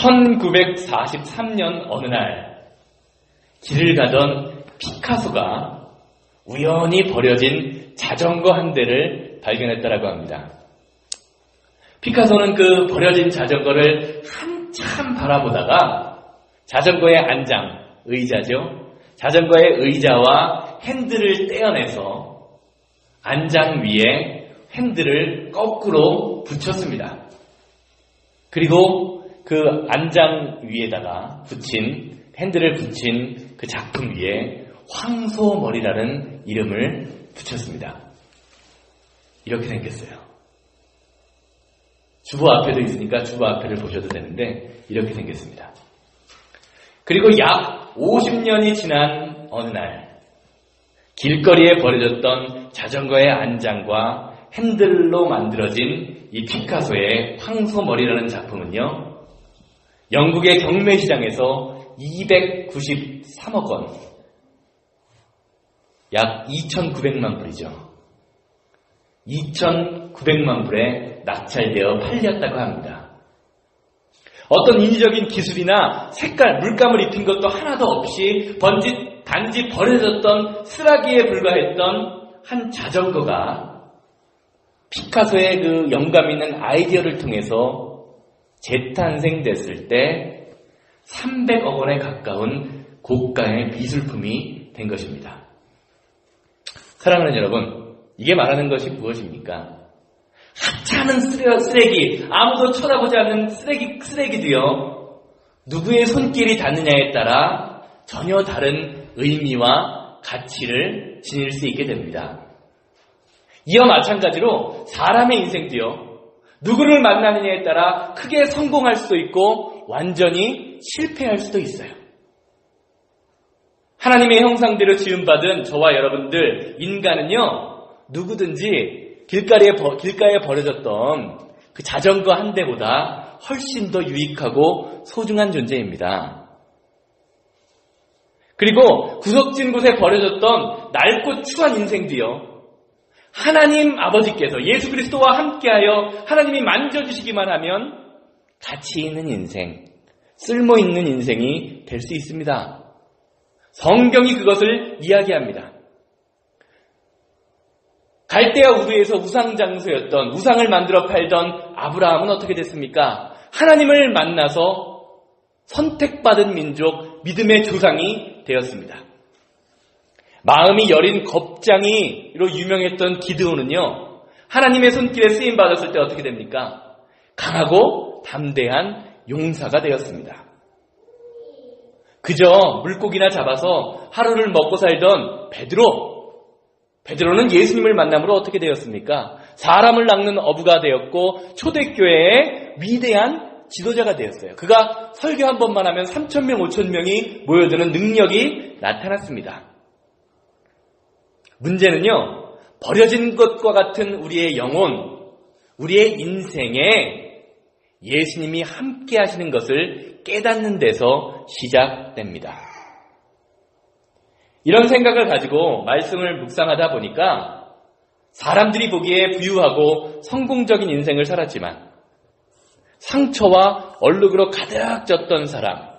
1943년 어느 날 길을 가던 피카소가 우연히 버려진 자전거 한 대를 발견했다라고 합니다. 피카소는 그 버려진 자전거를 한참 바라보다가 자전거의 안장, 의자죠. 자전거의 의자와 핸들을 떼어내서 안장 위에 핸들을 거꾸로 붙였습니다. 그리고 그 안장 위에다가 핸들을 붙인 그 작품 위에 황소머리라는 이름을 붙였습니다. 이렇게 생겼어요. 주보 앞에도 있으니까 주보 앞에를 보셔도 되는데 이렇게 생겼습니다. 그리고 약 50년이 지난 어느 날 길거리에 버려졌던 자전거의 안장과 핸들로 만들어진 이 피카소의 황소머리라는 작품은요, 영국의 경매시장에서 293억 원, 약 2,900만 불이죠. 2,900만 불에 낙찰되어 팔렸다고 합니다. 어떤 인위적인 기술이나 색깔, 물감을 입힌 것도 하나도 없이 단지 버려졌던 쓰라기에 불과했던 한 자전거가 피카소의 그 영감 있는 아이디어를 통해서 재탄생됐을 때 300억 원에 가까운 고가의 미술품이 된 것입니다. 사랑하는 여러분, 이게 말하는 것이 무엇입니까? 하찮은 쓰레기, 아무도 쳐다보지 않는 쓰레기도요, 누구의 손길이 닿느냐에 따라 전혀 다른 의미와 가치를 지닐 수 있게 됩니다. 이와 마찬가지로 사람의 인생도요, 누구를 만나느냐에 따라 크게 성공할 수도 있고 완전히 실패할 수도 있어요. 하나님의 형상대로 지음받은 저와 여러분들 인간은요, 누구든지 길가에 버려졌던 그 자전거 한 대보다 훨씬 더 유익하고 소중한 존재입니다. 그리고 구석진 곳에 버려졌던 낡고 추한 인생도요, 하나님 아버지께서 예수 그리스도와 함께하여 하나님이 만져주시기만 하면 가치 있는 인생, 쓸모 있는 인생이 될 수 있습니다. 성경이 그것을 이야기합니다. 갈대아 우르에서 우상 장소였던, 우상을 만들어 팔던 아브라함은 어떻게 됐습니까? 하나님을 만나서 선택받은 민족, 믿음의 조상이 되었습니다. 마음이 여린 겁장이로 유명했던 기드온은요, 하나님의 손길에 쓰임받았을 때 어떻게 됩니까? 강하고 담대한 용사가 되었습니다. 그저 물고기나 잡아서 하루를 먹고 살던 베드로는 예수님을 만남으로 어떻게 되었습니까? 사람을 낚는 어부가 되었고 초대교회의 위대한 지도자가 되었어요. 그가 설교 한 번만 하면 3,000명, 5,000명이 모여드는 능력이 나타났습니다. 문제는요, 버려진 것과 같은 우리의 영혼, 우리의 인생에 예수님이 함께 하시는 것을 깨닫는 데서 시작됩니다. 이런 생각을 가지고 말씀을 묵상하다 보니까 사람들이 보기에 부유하고 성공적인 인생을 살았지만 상처와 얼룩으로 가득 졌던 사람,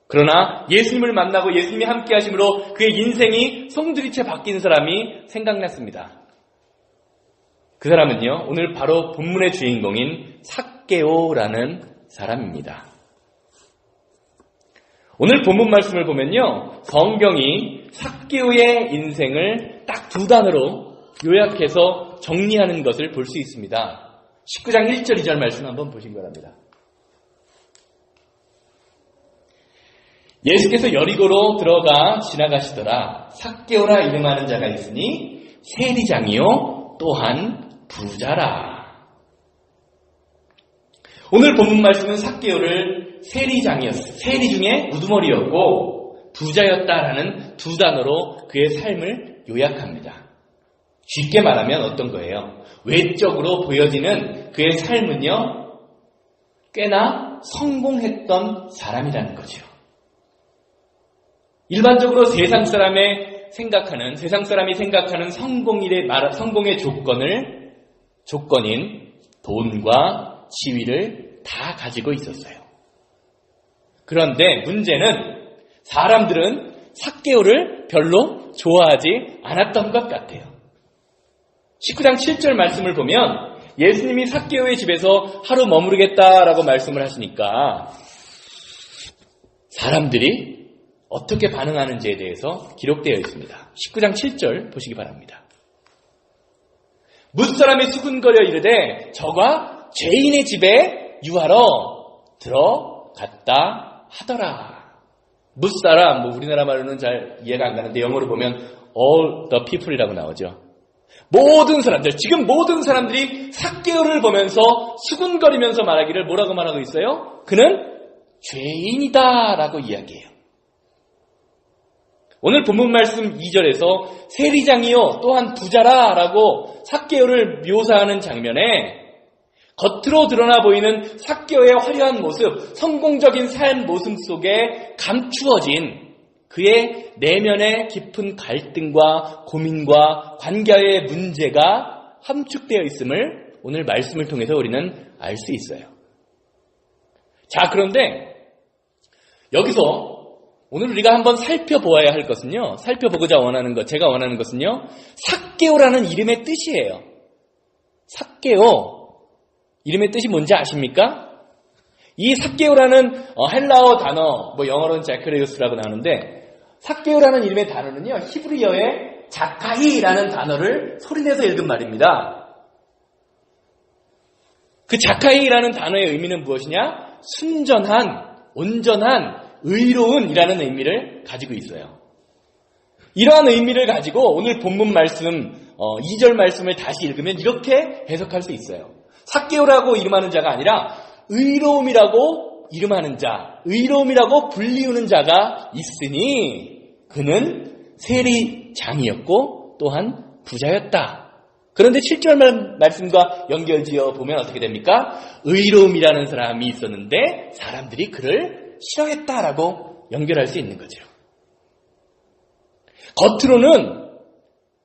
그러나 예수님을 만나고 예수님이 함께 하심으로 그의 인생이 송두리째 바뀐 사람이 생각났습니다. 그 사람은요, 오늘 바로 본문의 주인공인 삭개오라는 사람입니다. 오늘 본문 말씀을 보면요, 성경이 삭개오의 인생을 딱 두 단어로 요약해서 정리하는 것을 볼 수 있습니다. 19장 1절 2절 말씀 한번 보시기 바랍니다. 예수께서 여리고로 들어가 지나가시더라. 삭개오라 이름하는 자가 있으니 세리장이요 또한 부자라. 오늘 본문 말씀은 삭개오를 세리장이었어요. 세리 중에 우두머리였고 부자였다라는 두 단어로 그의 삶을 요약합니다. 쉽게 말하면 어떤 거예요? 외적으로 보여지는 그의 삶은요, 꽤나 성공했던 사람이라는 거죠. 일반적으로 세상 사람이 생각하는 성공의 조건인 돈과 지위를 다 가지고 있었어요. 그런데 문제는 사람들은 삭개오를 별로 좋아하지 않았던 것 같아요. 19장 7절 말씀을 보면 예수님이 삭개오의 집에서 하루 머무르겠다라고 말씀을 하시니까 사람들이 어떻게 반응하는지에 대해서 기록되어 있습니다. 19장 7절 보시기 바랍니다. 뭇사람이 수군거려 이르되 저가 죄인의 집에 유하러 들어갔다 하더라. 뭇사람, 우리나라 말로는 잘 이해가 안 가는데 영어로 보면 all the people이라고 나오죠. 모든 사람들, 지금 모든 사람들이 삭개오를 보면서 수군거리면서 말하기를 뭐라고 말하고 있어요? 그는 죄인이다라고 이야기해요. 오늘 본문 말씀 2절에서 세리장이요 또한 부자라라고 삭개오를 묘사하는 장면에 겉으로 드러나 보이는 삭개오의 화려한 모습, 성공적인 삶 모습 속에 감추어진 그의 내면의 깊은 갈등과 고민과 관계의 문제가 함축되어 있음을 오늘 말씀을 통해서 우리는 알 수 있어요. 자, 그런데 여기서 오늘 우리가 한번 살펴보아야 할 것은요, 살펴보고자 원하는 것, 제가 원하는 것은요, 삭개오라는 이름의 뜻이에요. 삭개오, 이름의 뜻이 뭔지 아십니까? 이 삭개오라는 헬라어 단어, 영어로는 자크레우스라고 나오는데, 삭개오라는 이름의 단어는요, 히브리어의 자카이라는 단어를 소리내서 읽은 말입니다. 그 자카이라는 단어의 의미는 무엇이냐? 순전한, 온전한, 의로운이라는 의미를 가지고 있어요. 이러한 의미를 가지고 오늘 본문 말씀 2절 말씀을 다시 읽으면 이렇게 해석할 수 있어요. 삭개오라고 이름하는 자가 아니라 의로움이라고 이름하는 자, 의로움이라고 불리우는 자가 있으니 그는 세리장이었고 또한 부자였다. 그런데 7절 말씀과 연결지어 보면 어떻게 됩니까? 의로움이라는 사람이 있었는데 사람들이 그를 싫어했다라고 연결할 수 있는 거죠. 겉으로는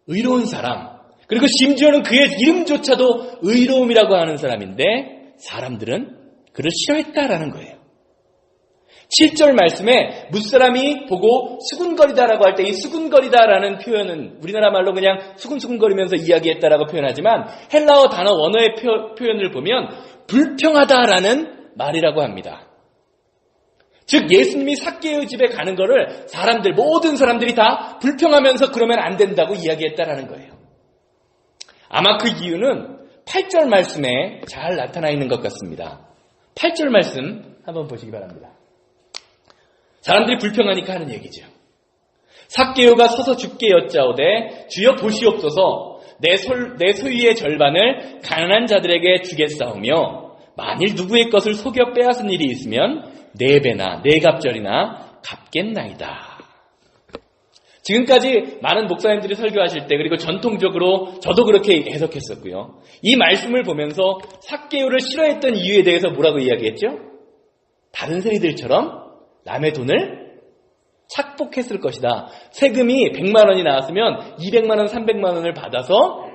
의로운 사람, 그리고 심지어는 그의 이름조차도 의로움이라고 하는 사람인데 사람들은 그를 싫어했다라는 거예요. 7절 말씀에 뭇사람이 보고 수군거리다라고 할 때 이 수군거리다라는 표현은 우리나라 말로 그냥 수군수군거리면서 이야기했다라고 표현하지만 헬라어 단어 원어의 표현을 보면 불평하다라는 말이라고 합니다. 즉 예수님이 삭개오 집에 가는 거를 모든 사람들이 다 불평하면서 그러면 안 된다고 이야기했다라는 거예요. 아마 그 이유는 8절 말씀에 잘 나타나 있는 것 같습니다. 8절 말씀 한번 보시기 바랍니다. 사람들이 불평하니까 하는 얘기죠. 삭개오가 서서 주께 여짜오되 주여 보시옵소서 내 소유의 절반을 가난한 자들에게 주겠사오며 만일 누구의 것을 속여 빼앗은 일이 있으면 4배나 4갑절이나 갚겠나이다. 지금까지 많은 목사님들이 설교하실 때 그리고 전통적으로 저도 그렇게 해석했었고요. 이 말씀을 보면서 삭개오를 싫어했던 이유에 대해서 뭐라고 이야기했죠? 다른 세리들처럼 남의 돈을 착복했을 것이다. 세금이 100만 원이 나왔으면 200만 원, 300만 원을 받아서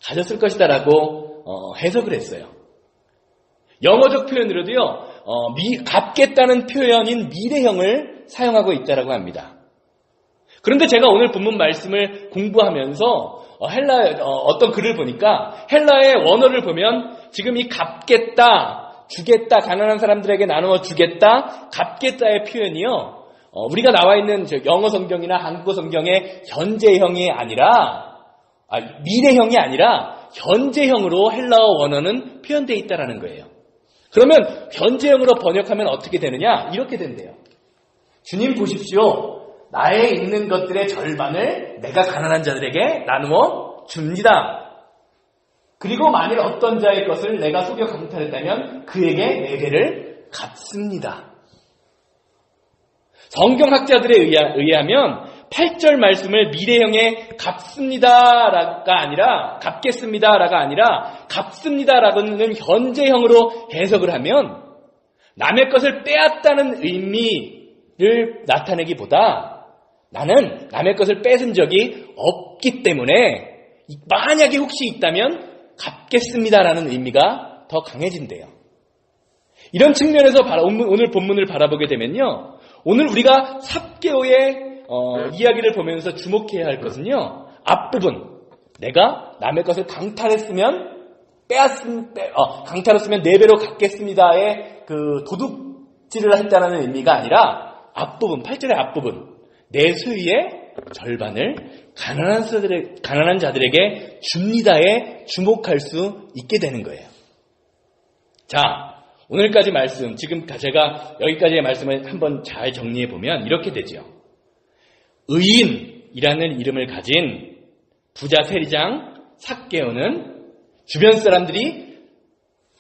가졌을 것이다 라고 해석을 했어요. 영어적 표현으로도요. 갚겠다는 표현인 미래형을 사용하고 있다라고 합니다. 그런데 제가 오늘 본문 말씀을 공부하면서 어떤 글을 보니까 헬라의 원어를 보면 지금 이 갚겠다, 주겠다, 가난한 사람들에게 나누어 주겠다, 갚겠다의 표현이요. 우리가 나와 있는 영어 성경이나 한국어 성경의 현재형이 아니라 미래형이 아니라 현재형으로 헬라어 원어는 표현되어 있다라는 거예요. 그러면 현재형으로 번역하면 어떻게 되느냐? 이렇게 된대요. 주님 보십시오. 나의 있는 것들의 절반을 내가 가난한 자들에게 나누어 줍니다. 그리고 만일 어떤 자의 것을 내가 속여 강탈했다면 그에게 4배를 갚습니다. 성경학자들에 의하면 8절 말씀을 미래형의 갚습니다라가 아니라 갚겠습니다라가 아니라 갚습니다라고는 현재형으로 해석을 하면 남의 것을 빼앗다는 의미를 나타내기보다 나는 남의 것을 뺏은 적이 없기 때문에 만약에 혹시 있다면 갚겠습니다라는 의미가 더 강해진대요. 이런 측면에서 오늘 본문을 바라보게 되면요. 오늘 우리가 삭개오의 이야기를 보면서 주목해야 할 것은요. 앞부분. 내가 남의 것을 강탈했으면 강탈했으면 4배로 갚겠습니다의 그 도둑질을 했다는 의미가 아니라 앞부분, 8절의 앞부분. 내 소유의 절반을 가난한 자들에게 줍니다에 주목할 수 있게 되는 거예요. 자, 오늘까지 말씀, 지금 제가 여기까지의 말씀을 한번 잘 정리해 보면 이렇게 되죠. 의인이라는 이름을 가진 부자 세리장 삭개오는 주변 사람들이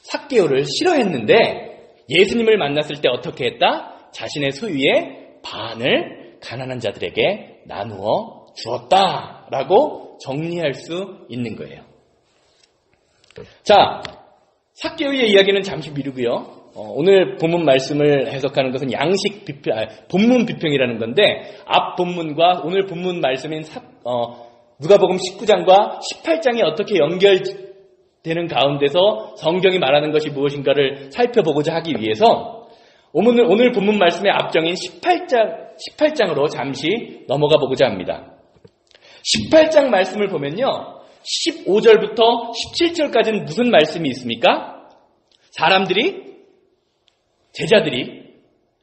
삭개오를 싫어했는데 예수님을 만났을 때 어떻게 했다? 자신의 소유의 반을 가난한 자들에게 나누어 주었다라고 정리할 수 있는 거예요. 자, 삭개오의 이야기는 잠시 미루고요. 오늘 본문 말씀을 해석하는 것은 본문 비평이라는 건데 앞 본문과 오늘 본문 말씀인 누가복음 19장과 18장이 어떻게 연결되는 가운데서 성경이 말하는 것이 무엇인가를 살펴보고자 하기 위해서 오늘 본문 말씀의 앞정인 18장으로 잠시 넘어가 보고자 합니다. 18장 말씀을 보면요. 15절부터 17절까지는 무슨 말씀이 있습니까? 제자들이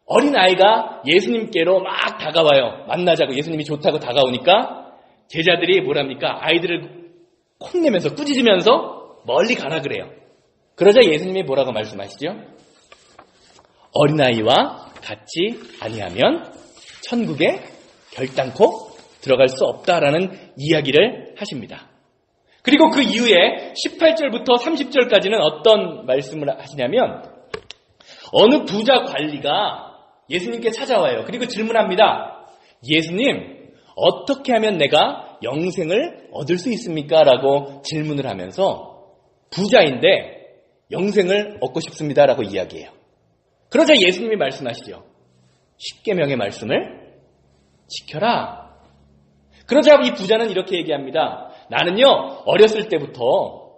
어린아이가 예수님께로 막 다가와요. 만나자고 예수님이 좋다고 다가오니까 제자들이 뭐랍니까? 아이들을 콩내면서 꾸짖으면서 멀리 가라 그래요. 그러자 예수님이 뭐라고 말씀하시죠? 어린아이와 같이 아니하면 천국에 결단코 들어갈 수 없다라는 이야기를 하십니다. 그리고 그 이후에 18절부터 30절까지는 어떤 말씀을 하시냐면 어느 부자 관리가 예수님께 찾아와요. 그리고 질문합니다. 예수님, 어떻게 하면 내가 영생을 얻을 수 있습니까? 라고 질문을 하면서 부자인데 영생을 얻고 싶습니다. 라고 이야기해요. 그러자 예수님이 말씀하시죠. 10계명의 말씀을 지켜라. 그러자 이 부자는 이렇게 얘기합니다. 나는요, 어렸을 때부터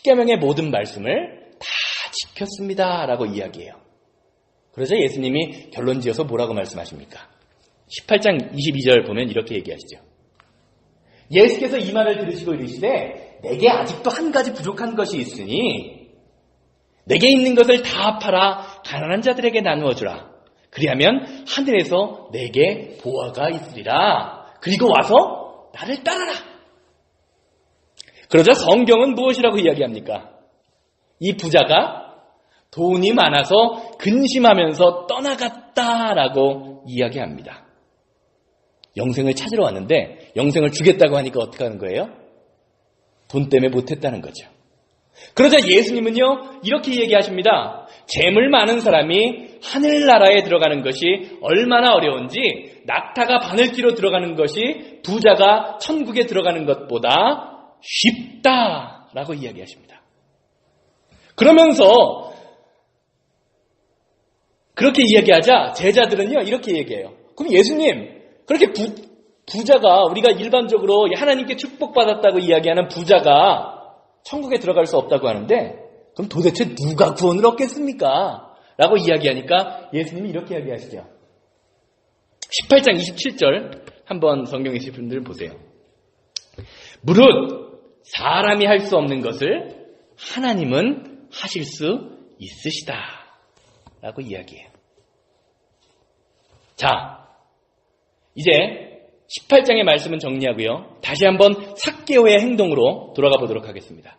10계명의 모든 말씀을 다 지켰습니다. 라고 이야기해요. 그러자 예수님이 결론 지어서 뭐라고 말씀하십니까? 18장 22절 보면 이렇게 얘기하시죠. 예수께서 이 말을 들으시고 이르시되 내게 아직도 한 가지 부족한 것이 있으니 내게 있는 것을 다 팔아 가난한 자들에게 나누어 주라. 그리하면 하늘에서 내게 보화가 있으리라. 그리고 와서 나를 따르라. 그러자 성경은 무엇이라고 이야기합니까? 이 부자가 돈이 많아서 근심하면서 떠나갔다라고 이야기합니다. 영생을 찾으러 왔는데 영생을 주겠다고 하니까 어떻게 하는 거예요? 돈 때문에 못했다는 거죠. 그러자 예수님은요 이렇게 얘기하십니다. 재물 많은 사람이 하늘나라에 들어가는 것이 얼마나 어려운지 낙타가 바늘기로 들어가는 것이 부자가 천국에 들어가는 것보다 쉽다라고 이야기하십니다. 그러면서 그렇게 이야기하자 제자들은요 이렇게 얘기해요. 그럼 예수님 그렇게 부자가 우리가 일반적으로 하나님께 축복받았다고 이야기하는 부자가 천국에 들어갈 수 없다고 하는데 그럼 도대체 누가 구원을 얻겠습니까? 라고 이야기하니까 예수님이 이렇게 이야기하시죠. 18장 27절 한번 성경에 있으신 분들 보세요. 무릇 사람이 할 수 없는 것을 하나님은 하실 수 있으시다 라고 이야기해요. 자, 이제 18장의 말씀은 정리하고요. 다시 한번 삭개오의 행동으로 돌아가 보도록 하겠습니다.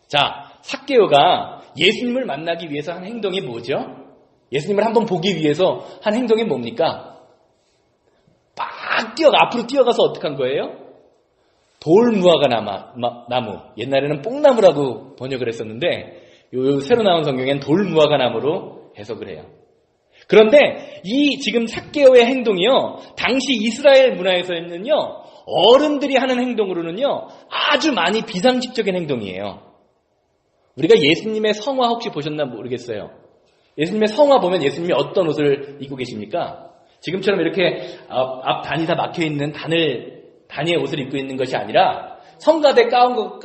자, 삭개오가 예수님을 만나기 위해서 한 행동이 뭐죠? 예수님을 한번 보기 위해서 한 행동이 뭡니까? 앞으로 뛰어가서 어떻게 한 거예요? 돌무화과 나무, 옛날에는 뽕나무라고 번역을 했었는데 요 새로 나온 성경엔 돌무화과 나무로 해석을 해요. 그런데 이 지금 삭개오의 행동이요, 당시 이스라엘 문화에서는요, 어른들이 하는 행동으로는요, 아주 많이 비상식적인 행동이에요. 우리가 예수님의 성화 혹시 보셨나 모르겠어요. 예수님의 성화 보면 예수님이 어떤 옷을 입고 계십니까? 지금처럼 이렇게 앞 단이 다 막혀있는 단의 옷을 입고 있는 것이 성가대 가운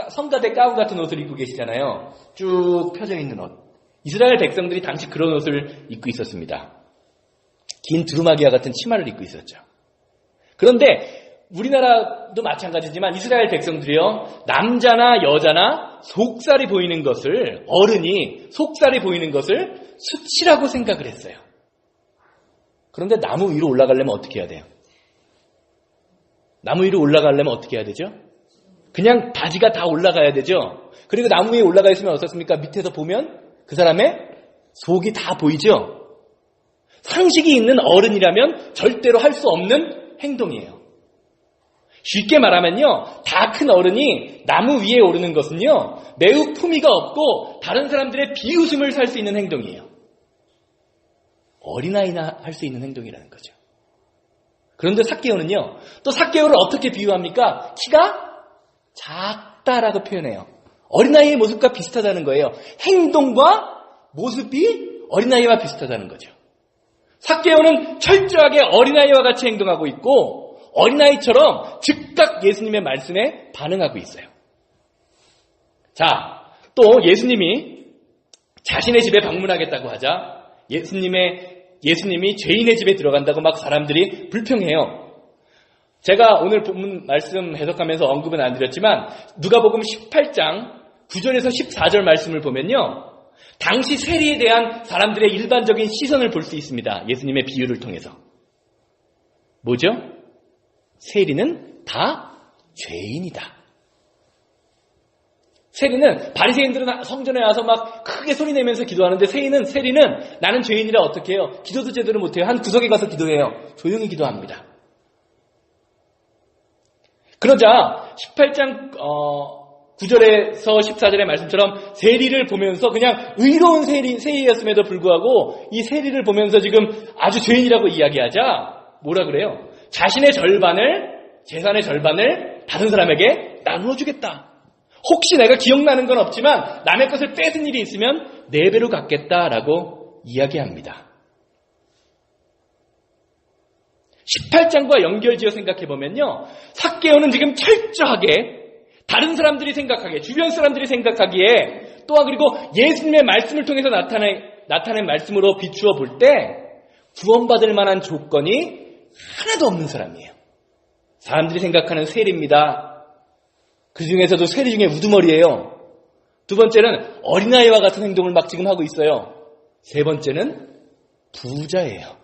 같은 옷을 입고 계시잖아요. 쭉 펴져 있는 옷. 이스라엘 백성들이 당시 그런 옷을 입고 있었습니다. 긴 두루마기와 같은 치마를 입고 있었죠. 그런데 우리나라도 마찬가지지만 이스라엘 백성들이요, 남자나 여자나 속살이 보이는 것을, 어른이 속살이 보이는 것을 수치라고 생각을 했어요. 그런데 나무 위로 올라가려면 어떻게 해야 돼요? 나무 위로 올라가려면 어떻게 해야 되죠? 그냥 바지가 다 올라가야 되죠. 그리고 나무 위에 올라가 있으면 어떻습니까? 밑에서 보면 그 사람의 속이 다 보이죠. 상식이 있는 어른이라면 절대로 할 수 없는 행동이에요. 쉽게 말하면요, 다 큰 어른이 나무 위에 오르는 것은요, 매우 품위가 없고 다른 사람들의 비웃음을 살 수 있는 행동이에요. 어린아이나 할 수 있는 행동이라는 거죠. 그런데 삭개오는요, 또 삭개오를 어떻게 비유합니까? 키가 작다라고 표현해요. 어린아이의 모습과 비슷하다는 거예요. 행동과 모습이 어린아이와 비슷하다는 거죠. 삭개오는 철저하게 어린아이와 같이 행동하고 있고 어린아이처럼 즉각 예수님의 말씀에 반응하고 있어요. 자, 또 예수님이 자신의 집에 방문하겠다고 하자 예수님이 죄인의 집에 들어간다고 막 사람들이 불평해요. 제가 오늘 본문 말씀 해석하면서 언급은 안 드렸지만 누가복음 18장 9절에서 14절 말씀을 보면요, 당시 세리에 대한 사람들의 일반적인 시선을 볼 수 있습니다. 예수님의 비유를 통해서. 뭐죠? 세리는 다 죄인이다. 세리는, 바리새인들은 성전에 와서 막 크게 소리내면서 기도하는데 세리는 나는 죄인이라 어떻게 해요? 기도도 제대로 못해요. 한 구석에 가서 기도해요. 조용히 기도합니다. 그러자 18장 9절에서 14절의 말씀처럼 세리를 보면서 그냥 의로운 세리였음에도 불구하고 이 세리를 보면서 지금 아주 죄인이라고 이야기하자 뭐라 그래요? 자신의 재산의 절반을 다른 사람에게 나누어 주겠다. 혹시 내가 기억나는 건 없지만 남의 것을 뺏은 일이 있으면 4배로 갚겠다라고 이야기합니다. 18장과 연결지어 생각해보면요, 삭개오는 지금 철저하게 다른 사람들이 생각하기에, 주변 사람들이 생각하기에, 또한 그리고 예수님의 말씀을 통해서 나타낸 말씀으로 비추어 볼 때 구원받을 만한 조건이 하나도 없는 사람이에요. 사람들이 생각하는 세리입니다. 그 중에서도 세리 중에 우두머리예요. 두 번째는 어린아이와 같은 행동을 막 지금 하고 있어요. 세 번째는 부자예요.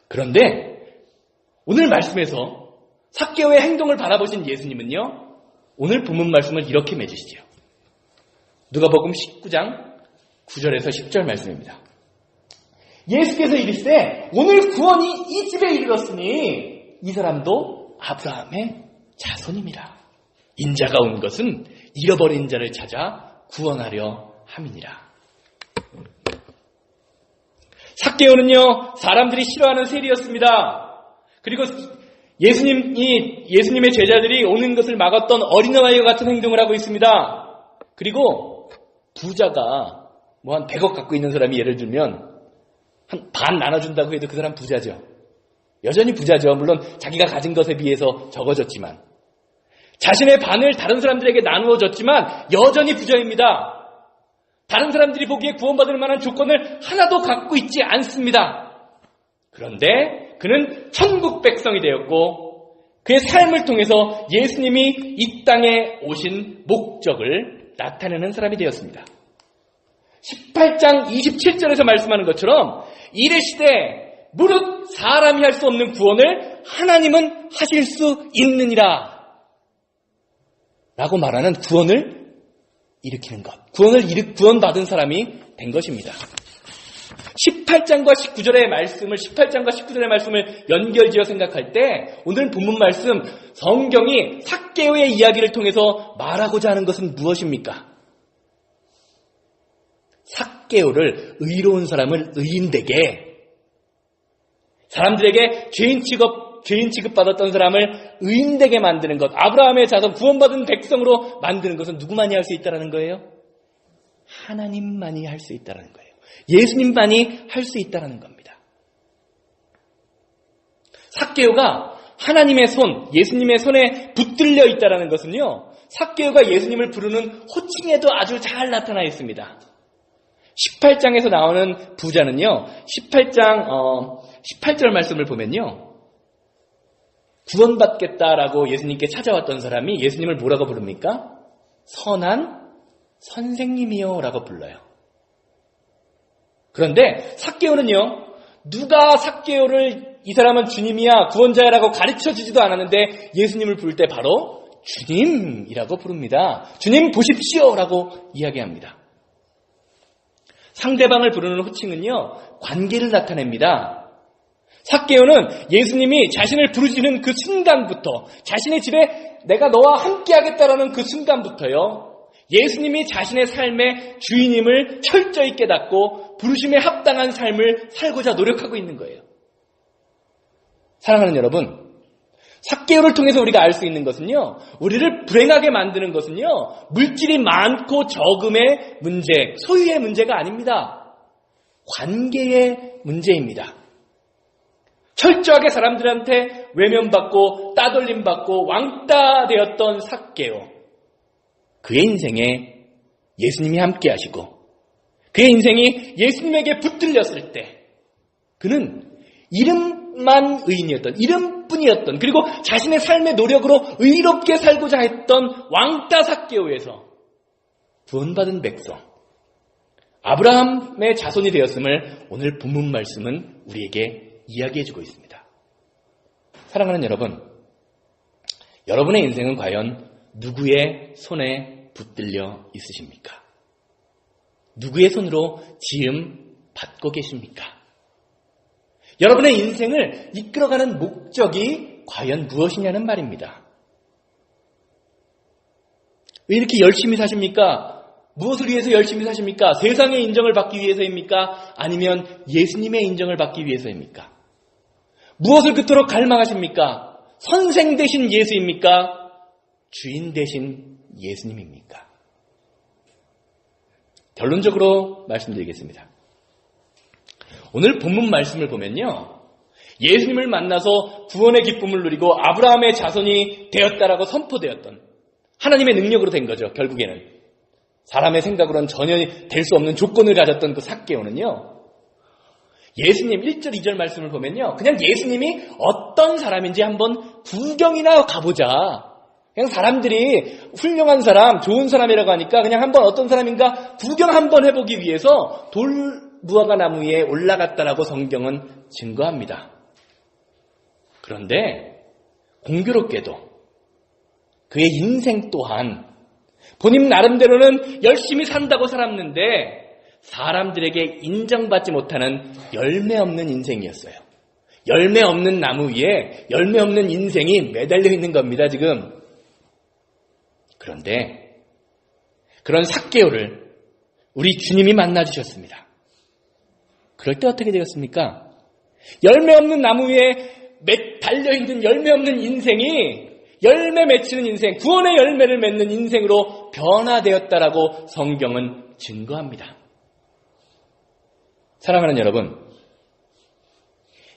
그런데 오늘 말씀에서 삭개오의 행동을 바라보신 예수님은요, 오늘 본문 말씀을 이렇게 맺으시죠. 누가복음 19장 9절에서 10절 말씀입니다. 예수께서 이르시되 오늘 구원이 이 집에 이르렀으니 이 사람도 아브라함의 자손임이라. 인자가 온 것은 잃어버린 자를 찾아 구원하려 함이니라. 삭개오는요, 사람들이 싫어하는 세리였습니다. 그리고 예수님의 제자들이 오는 것을 막았던 어린아이와 같은 행동을 하고 있습니다. 그리고 부자가 한 100억 갖고 있는 사람이 예를 들면 한 반 나눠준다고 해도 그 사람 부자죠. 여전히 부자죠. 물론 자기가 가진 것에 비해서 적어졌지만. 자신의 반을 다른 사람들에게 나누어 줬지만 여전히 부자입니다. 다른 사람들이 보기에 구원받을 만한 조건을 하나도 갖고 있지 않습니다. 그런데 그는 천국 백성이 되었고 그의 삶을 통해서 예수님이 이 땅에 오신 목적을 나타내는 사람이 되었습니다. 18장 27절에서 말씀하는 것처럼 이르시되 무릇 사람이 할 수 없는 구원을 하나님은 하실 수 있느니라 라고 말하는 구원을 일으키는 것, 구원받은 사람이 된 것입니다. 18장과 19절의 말씀을 연결지어 생각할 때 오늘 본문 말씀, 성경이 삭개오의 이야기를 통해서 말하고자 하는 것은 무엇입니까? 삭개오를, 의로운 사람을 의인되게, 사람들에게 죄인 취급받았던 사람을 의인되게 만드는 것, 아브라함의 자손, 구원받은 백성으로 만드는 것은 누구만이 할 수 있다는 거예요? 하나님만이 할 수 있다는 거예요. 예수님만이 할 수 있다는 겁니다. 삭개오가 하나님의 손, 예수님의 손에 붙들려 있다는 것은요, 삭개오가 예수님을 부르는 호칭에도 아주 잘 나타나 있습니다. 18장에서 나오는 부자는요, 18장 18절 말씀을 보면요, 구원받겠다라고 예수님께 찾아왔던 사람이 예수님을 뭐라고 부릅니까? 선한 선생님이요 라고 불러요. 그런데 삭개오는요, 누가 삭개오를 이 사람은 주님이야, 구원자야 라고 가르쳐주지도 않았는데 예수님을 부를 때 바로 주님이라고 부릅니다. 주님 보십시오 라고 이야기합니다. 상대방을 부르는 호칭은요, 관계를 나타냅니다. 삭개오는 예수님이 자신을 부르시는 그 순간부터, 자신의 집에 내가 너와 함께 하겠다라는 그 순간부터요, 예수님이 자신의 삶의 주인임을 철저히 깨닫고 부르심에 합당한 삶을 살고자 노력하고 있는 거예요. 사랑하는 여러분, 삭개오를 통해서 우리가 알 수 있는 것은요, 우리를 불행하게 만드는 것은요, 물질이 많고 적음의 문제, 소유의 문제가 아닙니다. 관계의 문제입니다. 철저하게 사람들한테 외면받고 따돌림받고 왕따 되었던 삭개오, 그의 인생에 예수님이 함께 하시고 그의 인생이 예수님에게 붙들렸을 때 그는 이름만 의인이었던, 이름뿐이었던, 그리고 자신의 삶의 노력으로 의롭게 살고자 했던 왕따 삭개오에서 구원받은 백성, 아브라함의 자손이 되었음을 오늘 본문 말씀은 우리에게 이야기해주고 있습니다. 사랑하는 여러분, 여러분의 인생은 과연 누구의 손에 붙들려 있으십니까? 누구의 손으로 지음 받고 계십니까? 여러분의 인생을 이끌어가는 목적이 과연 무엇이냐는 말입니다. 왜 이렇게 열심히 사십니까? 무엇을 위해서 열심히 사십니까? 세상의 인정을 받기 위해서입니까? 아니면 예수님의 인정을 받기 위해서입니까? 무엇을 그토록 갈망하십니까? 선생 되신 예수입니까? 주인 되신 예수님입니까? 결론적으로 말씀드리겠습니다. 오늘 본문 말씀을 보면요, 예수님을 만나서 구원의 기쁨을 누리고 아브라함의 자손이 되었다라고 선포되었던 하나님의 능력으로 된 거죠. 결국에는 사람의 생각으로는 전혀 될 수 없는 조건을 가졌던 그 삭개오는요, 예수님 1절 2절 말씀을 보면요, 그냥 예수님이 어떤 사람인지 한번 구경이나 가보자, 그냥 사람들이 훌륭한 사람, 좋은 사람이라고 하니까 그냥 한번 어떤 사람인가 구경 한번 해보기 위해서 돌무화과 나무 위에 올라갔다라고 성경은 증거합니다. 그런데 공교롭게도 그의 인생 또한 본인 나름대로는 열심히 산다고 살았는데 사람들에게 인정받지 못하는 열매 없는 인생이었어요. 열매 없는 나무 위에 열매 없는 인생이 매달려 있는 겁니다, 지금. 그런데 그런 삭개오를 우리 주님이 만나주셨습니다. 그럴 때 어떻게 되었습니까? 열매 없는 나무 위에 달려있는 열매 없는 인생이 열매 맺히는 인생, 구원의 열매를 맺는 인생으로 변화되었다라고 성경은 증거합니다. 사랑하는 여러분,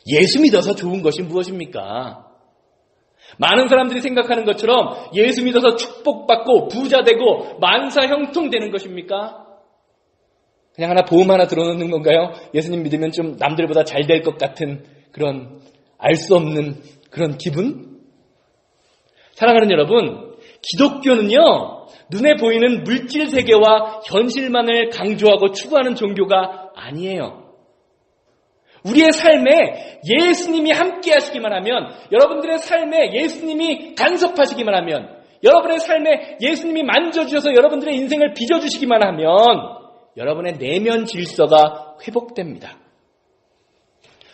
예수 믿어서 좋은 것이 무엇입니까? 많은 사람들이 생각하는 것처럼 예수 믿어서 축복받고 부자되고 만사 형통되는 것입니까? 그냥 하나 보험 하나 들어놓는 건가요? 예수님 믿으면 좀 남들보다 잘 될 것 같은 그런 알 수 없는 그런 기분? 사랑하는 여러분, 기독교는요, 눈에 보이는 물질 세계와 현실만을 강조하고 추구하는 종교가 아니에요. 우리의 삶에 예수님이 함께 하시기만 하면, 여러분들의 삶에 예수님이 간섭하시기만 하면, 여러분의 삶에 예수님이 만져주셔서 여러분들의 인생을 빚어주시기만 하면 여러분의 내면 질서가 회복됩니다.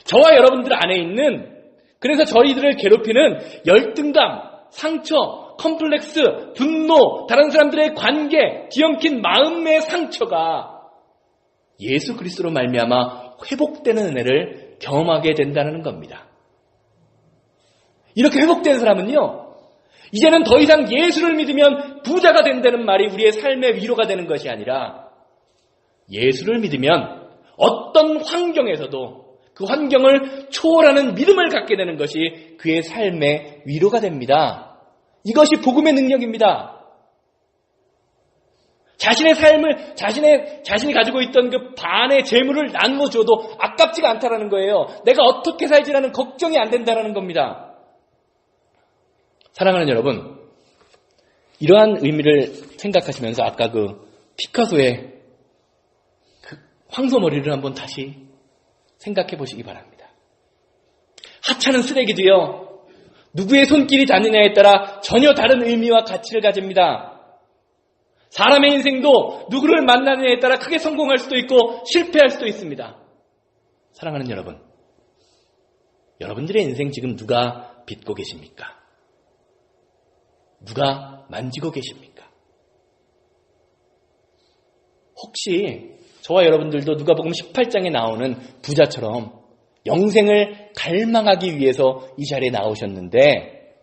저와 여러분들 안에 있는, 그래서 저희들을 괴롭히는 열등감, 상처, 컴플렉스, 분노, 다른 사람들의 관계, 뒤엉킨 마음의 상처가 예수 그리스도로 말미암아 회복되는 은혜를 경험하게 된다는 겁니다. 이렇게 회복된 사람은요, 이제는 더 이상 예수를 믿으면 부자가 된다는 말이 우리의 삶의 위로가 되는 것이 아니라 예수를 믿으면 어떤 환경에서도 그 환경을 초월하는 믿음을 갖게 되는 것이 그의 삶의 위로가 됩니다. 이것이 복음의 능력입니다. 자신의 삶을, 자신이 가지고 있던 그 반의 재물을 나누어 줘도 아깝지가 않다라는 거예요. 내가 어떻게 살지라는 걱정이 안 된다라는 겁니다. 사랑하는 여러분, 이러한 의미를 생각하시면서 아까 그 피카소의 그 황소머리를 한번 다시 생각해 보시기 바랍니다. 하찮은 쓰레기도요, 누구의 손길이 닿느냐에 따라 전혀 다른 의미와 가치를 가집니다. 사람의 인생도 누구를 만나느냐에 따라 크게 성공할 수도 있고 실패할 수도 있습니다. 사랑하는 여러분, 여러분들의 인생 지금 누가 빚고 계십니까? 누가 만지고 계십니까? 혹시 저와 여러분들도 누가복음 18장에 나오는 부자처럼 영생을 갈망하기 위해서 이 자리에 나오셨는데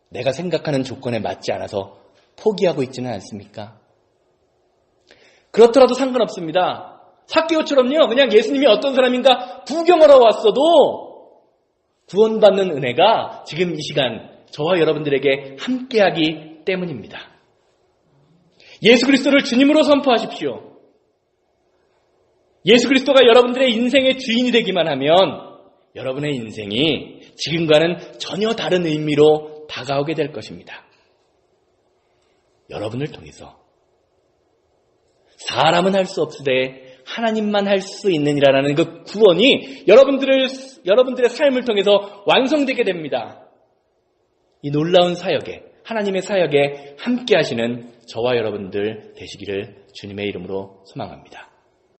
내가 생각하는 조건에 맞지 않아서 포기하고 있지는 않습니까? 그렇더라도 상관없습니다. 삭개오처럼요, 그냥 예수님이 어떤 사람인가 구경하러 왔어도 구원받는 은혜가 지금 이 시간 저와 여러분들에게 함께하기 때문입니다. 예수 그리스도를 주님으로 선포하십시오. 예수 그리스도가 여러분들의 인생의 주인이 되기만 하면 여러분의 인생이 지금과는 전혀 다른 의미로 다가오게 될 것입니다. 여러분을 통해서 사람은 할 수 없으되 하나님만 할 수 있느니라는 그 구원이 여러분들의 삶을 통해서 완성되게 됩니다. 이 놀라운 사역에, 하나님의 사역에 함께 하시는 저와 여러분들 되시기를 주님의 이름으로 소망합니다.